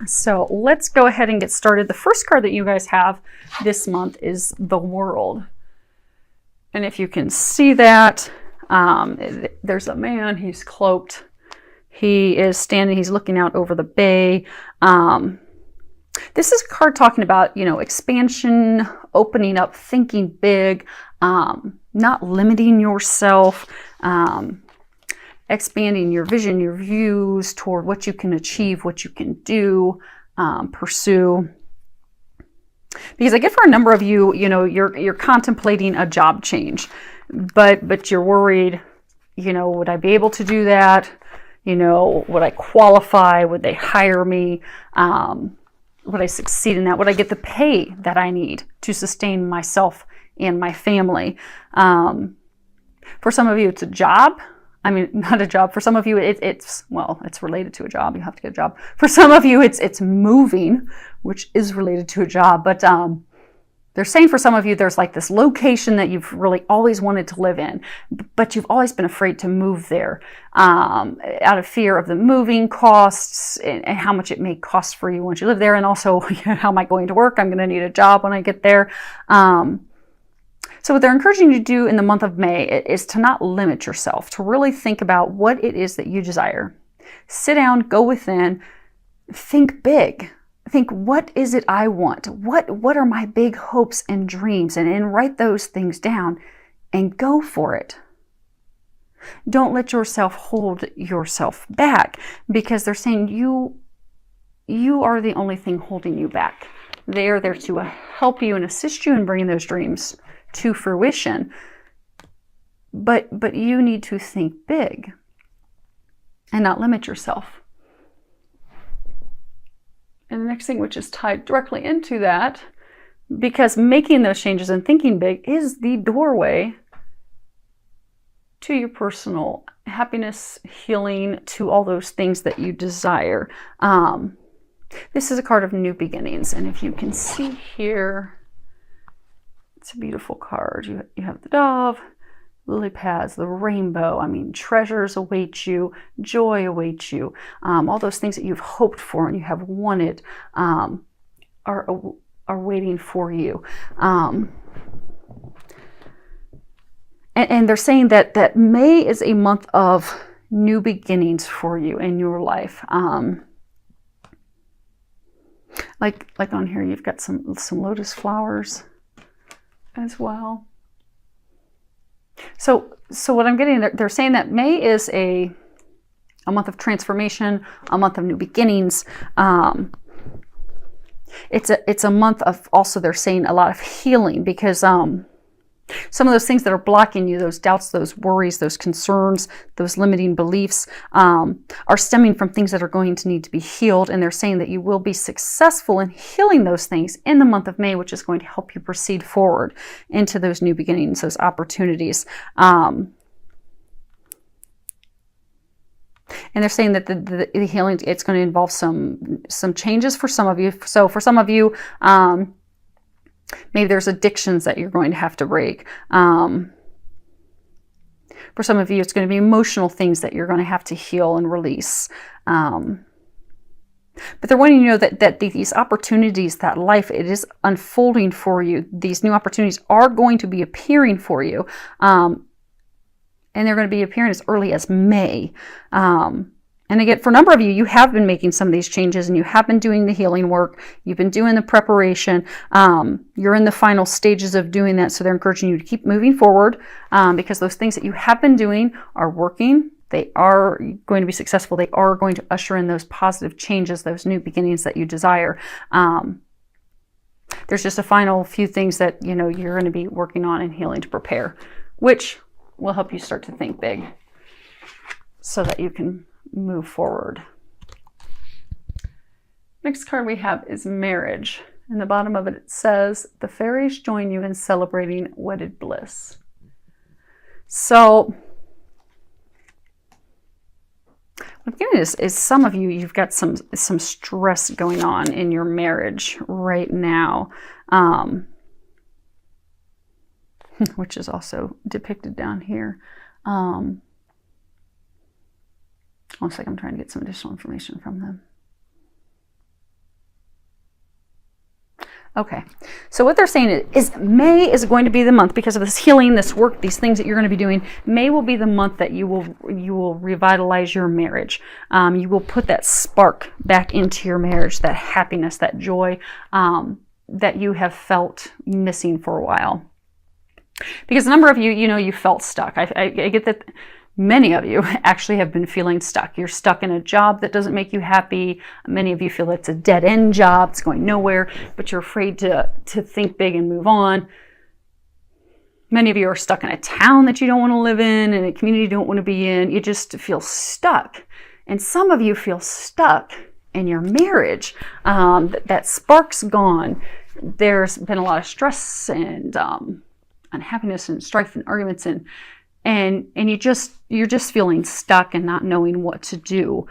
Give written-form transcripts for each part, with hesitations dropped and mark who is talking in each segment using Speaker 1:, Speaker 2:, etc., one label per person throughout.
Speaker 1: So let's go ahead and get started. The first card that you guys have this month is the World. And if you can see that, there's a man, he's cloaked. He is standing, he's looking out over the bay. This is a card talking about, expansion, opening up, thinking big, not limiting yourself, expanding your vision, your views toward what you can achieve, what you can do, pursue. Because I get for a number of you, you're contemplating a job change, but you're worried, would I be able to do that? Would I qualify? Would they hire me? Would I succeed in that? Would I get the pay that I need to sustain myself and my family? For some of you, it's a job. I mean, not a job. For some of you, it's related to a job. You have to get a job. For some of you, it's moving, which is related to a job. But they're saying for some of you, there's like this location that you've really always wanted to live in, but you've always been afraid to move there out of fear of the moving costs and how much it may cost for you once you live there. And also, how am I going to work? I'm going to need a job when I get there. So what they're encouraging you to do in the month of May is to not limit yourself, to really think about what it is that you desire. Sit down, go within, think big. Think, what is it I want? What are my big hopes and dreams? And write those things down and go for it. Don't let yourself hold yourself back, because they're saying you are the only thing holding you back. They are there to help you and assist you in bringing those dreams to fruition. But you need to think big and not limit yourself. And the next thing, which is tied directly into that, because making those changes and thinking big is the doorway to your personal happiness, healing, to all those things that you desire. This is a card of new beginnings. And if you can see here, it's a beautiful card. You have the dove, lily pads, the rainbow. I mean, treasures await you, joy awaits you. All those things that you've hoped for and you have wanted are waiting for you. And they're saying that May is a month of new beginnings for you in your life. Like on here, you've got some lotus flowers as well. So what I'm getting, they're saying that May is a month of transformation, a month of new beginnings. It's a month of also, they're saying, a lot of healing, because some of those things that are blocking you, those doubts, those worries, those concerns, those limiting beliefs, are stemming from things that are going to need to be healed. And they're saying that you will be successful in healing those things in the month of May, which is going to help you proceed forward into those new beginnings, those opportunities. And they're saying that the healing, it's going to involve some changes for some of you. So for some of you, maybe there's addictions that you're going to have to break. For some of you, it's going to be emotional things that you're going to have to heal and release. But they're wanting you to know that these opportunities, that life, it is unfolding for you. These new opportunities are going to be appearing for you. And they're going to be appearing as early as May. And again, for a number of you, you have been making some of these changes and you have been doing the healing work. You've been doing the preparation. You're in the final stages of doing that. So they're encouraging you to keep moving forward because those things that you have been doing are working. They are going to be successful. They are going to usher in those positive changes, those new beginnings that you desire. There's just a final few things that, you're going to be working on and healing to prepare, which will help you start to think big so that you can move forward. Next card we have is Marriage. In the bottom of it, it says, the fairies join you in celebrating wedded bliss. So what I'm getting is some of you, you've got some stress going on in your marriage right now, which is also depicted down here. Looks like I'm trying to get some additional information from them. Okay, so what they're saying is May is going to be the month, because of this healing, this work, these things that you're going to be doing. May will be the month that you will revitalize your marriage. You will put that spark back into your marriage, that happiness, that joy that you have felt missing for a while. Because a number of you, you felt stuck. I get that. Many of you actually have been feeling stuck. You're stuck in a job that doesn't make you happy. Many of you feel it's a dead-end job. It's going nowhere, but you're afraid to think big and move on. Many of you are stuck in a town that you don't want to live in, and a community you don't want to be in. You just feel stuck. And some of you feel stuck in your marriage. That spark's gone. There's been a lot of stress and unhappiness and strife and arguments and you're just feeling stuck and not knowing what to do.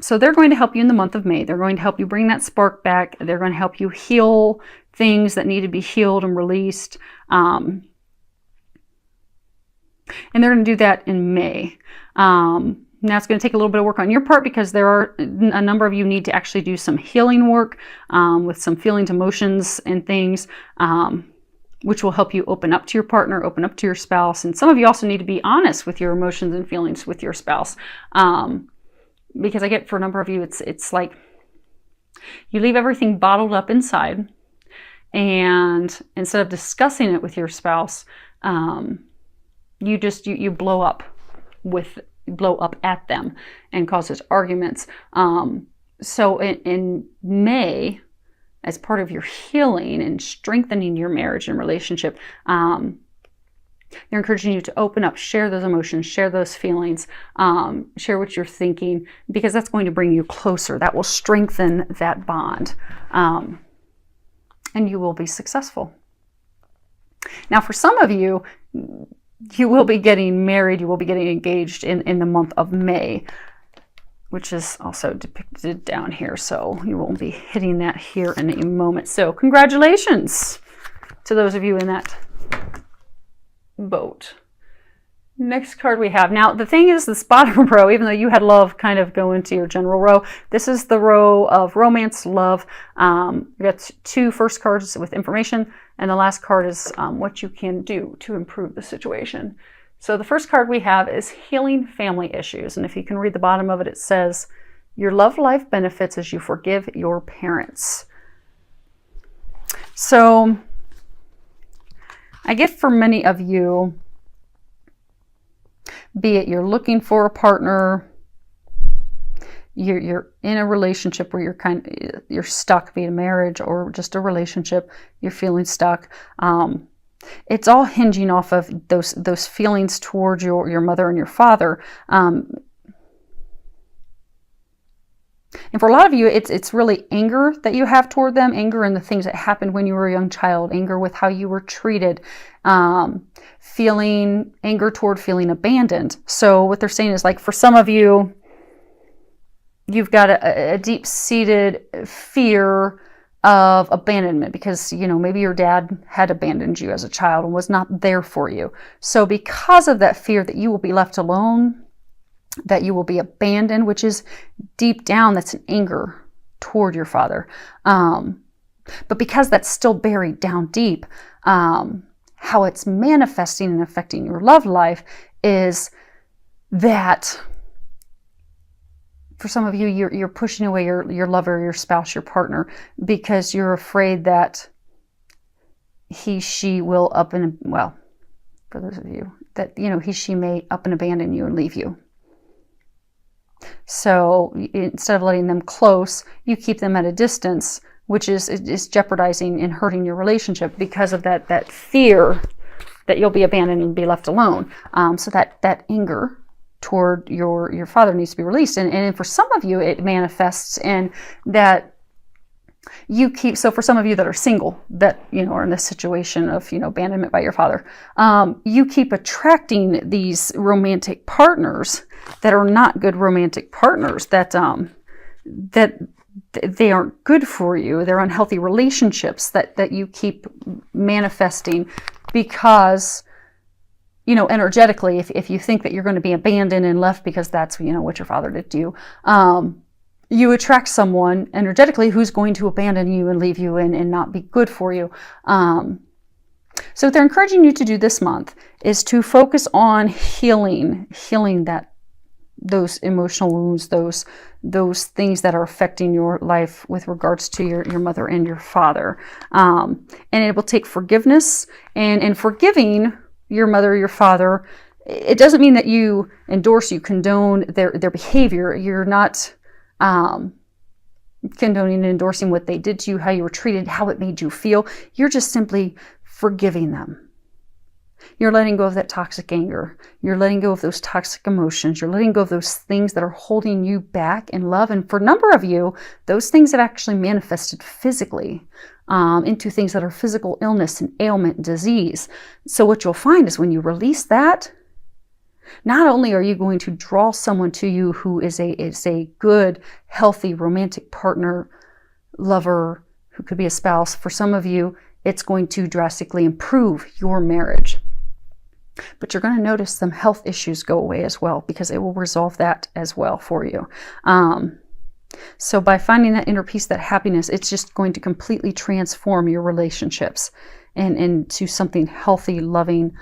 Speaker 1: So they're going to help you in the month of May. They're going to help you bring that spark back. They're going to help you heal things that need to be healed and released. And they're going to do that in May. Now it's going to take a little bit of work on your part, because there are a number of you need to actually do some healing work with some feelings, emotions, and things. Which will help you open up to your partner, open up to your spouse. And some of you also need to be honest with your emotions and feelings with your spouse. Because I get, for a number of you, it's like you leave everything bottled up inside, and instead of discussing it with your spouse, you blow up at them and causes arguments. So in May, as part of your healing and strengthening your marriage and relationship, they're encouraging you to open up, share those emotions, share those feelings, share what you're thinking, because that's going to bring you closer. That will strengthen that bond, and you will be successful. Now, for some of you, you will be getting married, you will be getting engaged in the month of May, which is also depicted down here. So you will be hitting that here in a moment. So congratulations to those of you in that boat. Next card we have. Now, the thing is, this bottom row, even though you had love kind of go into your general row, this is the row of romance, love. We got two first cards with information, and the last card is what you can do to improve the situation. So the first card we have is healing family issues. And if you can read the bottom of it, it says, your love life benefits as you forgive your parents. So I get, for many of you, be it you're looking for a partner, you're in a relationship where you're stuck, be it a marriage or just a relationship, you're feeling stuck. It's all hinging off of those feelings towards your mother and your father. And for a lot of you, it's really anger that you have toward them, anger in the things that happened when you were a young child, anger with how you were treated, feeling anger toward feeling abandoned. So what they're saying is, like, for some of you, you've got a deep-seated fear of abandonment, because maybe your dad had abandoned you as a child and was not there for you. So because of that fear that you will be left alone, that you will be abandoned, which is deep down, that's an anger toward your father. But because that's still buried down deep, how it's manifesting and affecting your love life is that for some of you, you're pushing away your lover, your spouse, your partner, because you're afraid that she will for those of you that, she may up and abandon you and leave you. So instead of letting them close, you keep them at a distance, which is jeopardizing and hurting your relationship because of that fear that you'll be abandoned and be left alone. So that anger toward your father needs to be released. And for some of you, it manifests in that you keep, so for some of you that are single, that, are in this situation of, abandonment by your father, you keep attracting these romantic partners that are not good romantic partners, that they aren't good for you. They're unhealthy relationships that you keep manifesting because, energetically, if you think that you're going to be abandoned and left because that's, what your father did to you, you attract someone energetically who's going to abandon you and leave you and not be good for you. So what they're encouraging you to do this month is to focus on healing those emotional wounds, those things that are affecting your life with regards to your mother and your father. And it will take forgiveness, and forgiving your mother or your father, it doesn't mean that you endorse, you condone their behavior. You're not condoning and endorsing what they did to you, how you were treated, how it made you feel. You're just simply forgiving them. You're letting go of that toxic anger. You're letting go of those toxic emotions. You're letting go of those things that are holding you back in love. And for a number of you, those things have actually manifested physically into things that are physical illness and ailment and disease. So what you'll find is when you release that, not only are you going to draw someone to you who is a good, healthy, romantic partner, lover, who could be a spouse. For some of you, it's going to drastically improve your marriage. But you're going to notice some health issues go away as well, because it will resolve that as well for you. So by finding that inner peace, that happiness, it's just going to completely transform your relationships and into something healthy, loving,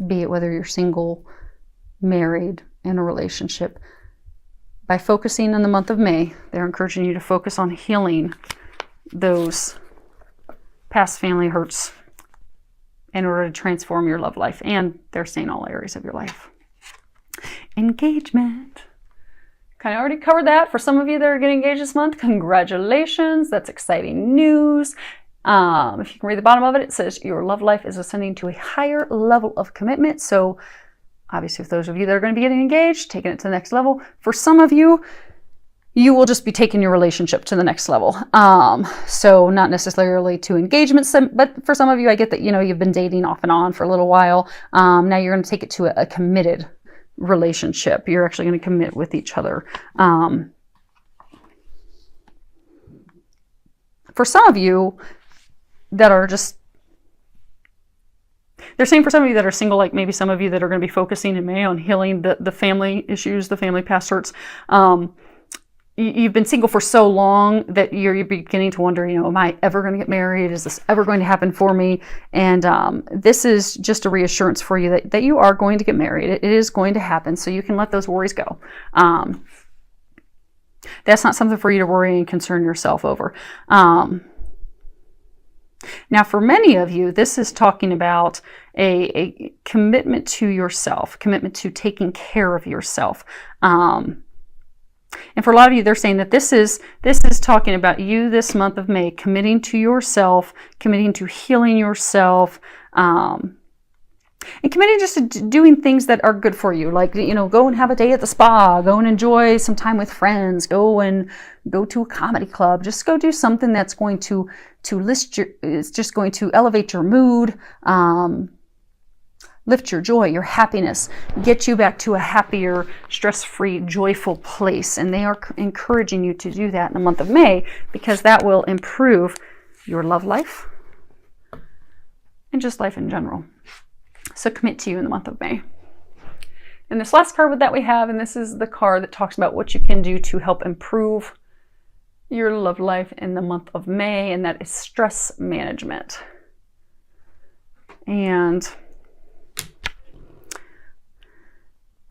Speaker 1: be it whether you're single, married, in a relationship. By focusing on the month of May, they're encouraging you to focus on healing those past family hurts in order to transform your love life. And they're saying all areas of your life. Engagement. Kind of already covered that. For some of you that are getting engaged this month, congratulations. That's exciting news. If you can read the bottom of it, it says your love life is ascending to a higher level of commitment. So obviously, for those of you that are going to be getting engaged, taking it to the next level. For some of you, you will just be taking your relationship to the next level. So not necessarily to engagements, but for some of you, I get that, you've been dating off and on for a little while. Now you're going to take it to a committed relationship. You're actually going to commit with each other. For some of you that are just, they're saying for some of you that are single, like maybe some of you that are going to be focusing in May on healing the family issues, the family past hurts. You've been single for so long that you're beginning to wonder, am I ever going to get married? Is this ever going to happen for me? And this is just a reassurance for you that you are going to get married. It is going to happen, so you can let those worries go. That's not something for you to worry and concern yourself over. Now, for many of you, this is talking about a commitment to yourself, commitment to taking care of yourself. And for a lot of you, they're saying that this is talking about you this month of May, committing to yourself, committing to healing yourself, and committing just to doing things that are good for you. Like, go and have a day at the spa, go and enjoy some time with friends, go to a comedy club, just go do something that's going to it's just going to elevate your mood, lift your joy, your happiness, get you back to a happier, stress-free, joyful place. And they are encouraging you to do that in the month of May, because that will improve your love life and just life in general. So commit to you in the month of May. And this last card that we have, and this is the card that talks about what you can do to help improve your love life in the month of May, and that is stress management. And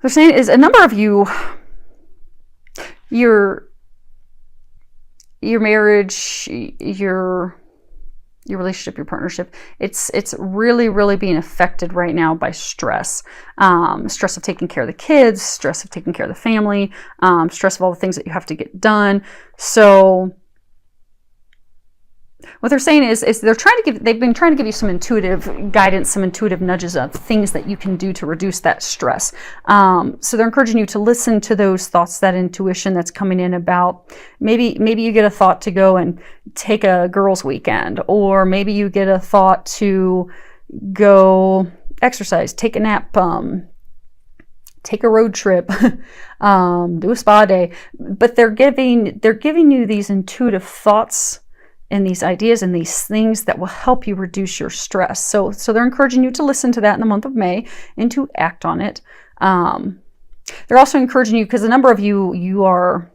Speaker 1: they're saying is a number of you, your marriage, your relationship, your partnership, it's really, really being affected right now by stress. Stress of taking care of the kids, stress of taking care of the family, stress of all the things that you have to get done. So what they're saying is they've been trying to give you some intuitive guidance, some intuitive nudges of things that you can do to reduce that stress. So they're encouraging you to listen to those thoughts, that intuition that's coming in about maybe you get a thought to go and take a girls' weekend, or maybe you get a thought to go exercise, take a nap, take a road trip, do a spa day. But they're giving you these intuitive thoughts and these ideas and these things that will help you reduce your stress. So they're encouraging you to listen to that in the month of May and to act on it. They're also encouraging you, because a number of you're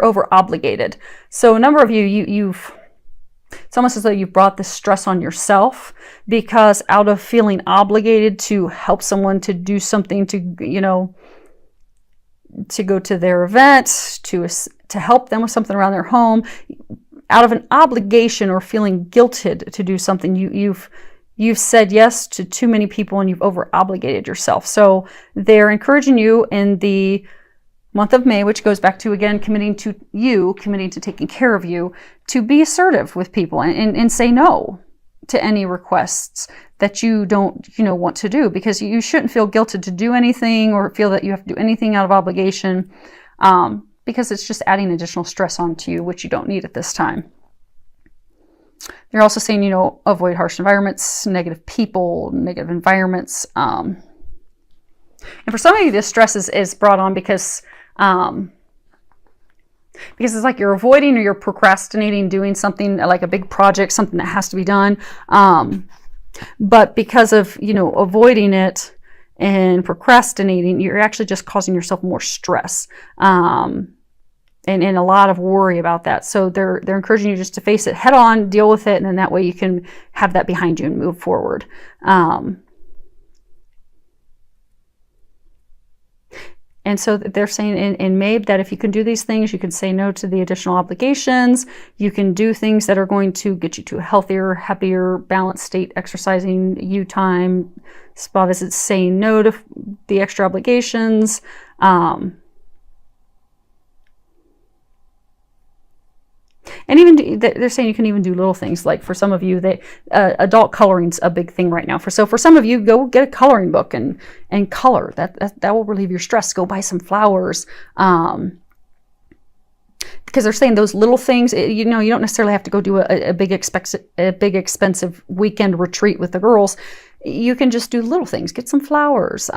Speaker 1: over obligated. So a number of it's almost as though you've brought this stress on yourself, because out of feeling obligated to help someone to do something, to, you know, to go to their event, to help them with something around their home, out of an obligation or feeling guilted to do something, you've said yes to too many people and you've over obligated yourself. So they're encouraging you in the month of May, which goes back to, again, committing to taking care of you, to be assertive with people and say no to any requests that you don't, you know, want to do, because you shouldn't feel guilted to do anything or feel that you have to do anything out of obligation, because it's just adding additional stress onto you, which you don't need at this time. They're also saying, you know, avoid harsh environments, negative people, negative environments. And for some of you, this stress is brought on because it's like you're avoiding or you're procrastinating doing something like a big project, something that has to be done. But because of, you know, avoiding it and procrastinating, you're actually just causing yourself more stress. And a lot of worry about that. So they're encouraging you just to face it head on, deal with it, and then that way you can have that behind you and move forward. And so they're saying in May that if you can do these things, you can say no to the additional obligations. You can do things that are going to get you to a healthier, happier, balanced state, exercising, you time, spa visits, saying no to the extra obligations. And even they're saying you can even do little things, like for some of you, adult coloring's a big thing right now. For some of you, go get a coloring book and color. That will relieve your stress. Go buy some flowers, because they're saying those little things. You know, you don't necessarily have to go do a big expensive weekend retreat with the girls. You can just do little things. Get some flowers.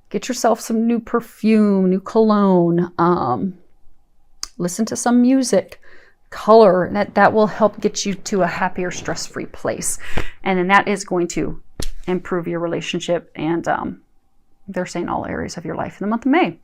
Speaker 1: Get yourself some new perfume, new cologne. Listen to some music. Color, that will help get you to a happier, stress-free place, and then that is going to improve your relationship, and they're saying all areas of your life in the month of May.